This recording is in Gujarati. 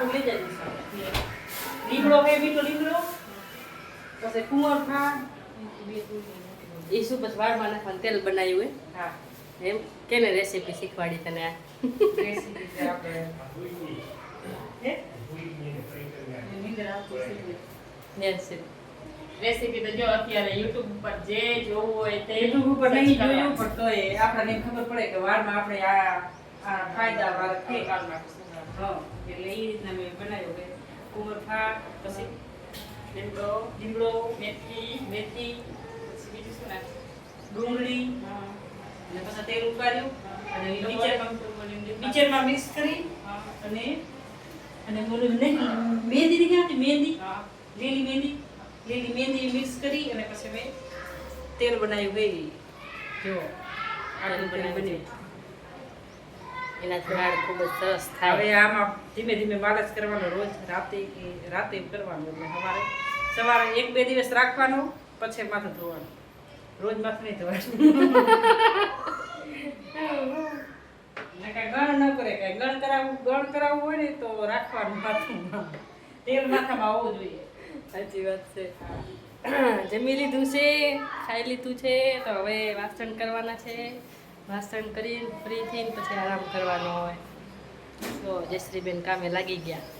વાળું લઈ જાય લીમડો હે મીઠો લીમડો પછી કુંવરફા એ શું બસ વાળમાં નાખવાનું તેલ બનાવ્યું હોય હા એમ કેને રેસીપી શીખવાડી તને આ રેસીપી છે આપણે હે નીંદર આવતી રેસીપી તો જો અત્યારે YouTube ઉપર જે જોવું હોય તે યુટ્યુબ ઉપર નહીં જોયું પણ તોય આપણને ખબર પડે કે વાળમાં આપણે આ ફાયદા વાળા છે કાલમાં હા એટલે એ રીતના મેં બનાવ્યો કે કુંવરફા પછી લીમડો મેથી મેથી પછી બીજું શું નાખે ડુંગળી હા અને પછી તેલ ઉકાળ્યું અને એ નીચે મિક્સરમાં મિક્સ કરી હા અને અને બોલું નહીં મહેંદી નહીં આવતી મહેંદી હા લીલી મહેંદી મિક્સ કરી અને પછી મેં તેલ બનાવ્યું ગઈ જો આટલું બન્યું એનાથી વાળ ખૂબ જ સરસ થાય હવે આમાં ધીમે ધીમે માલિશ કરવાનો રોજ રાતે કરવાનું એટલે સવારે 1-2 દિવસ રાખવાનું પછી માથું ધોવાનું રોજ માથું નહીં ધોવાનું ને કાંઈ ગણ ન કરે કાંઈ ગણ કરાવવું હોય ને તો રાખવાનું માથું તેલ માથામાં હોવું જોઈએ સાચી વાત છે જમી લીધું છે ખાઈ લીધું છે તો હવે વાસણ કરવાના છે વાસણ કરીને ફ્રી થઈને પછી આરામ કરવાનો હોય તો જયશ્રીબેન કામે લાગી ગયા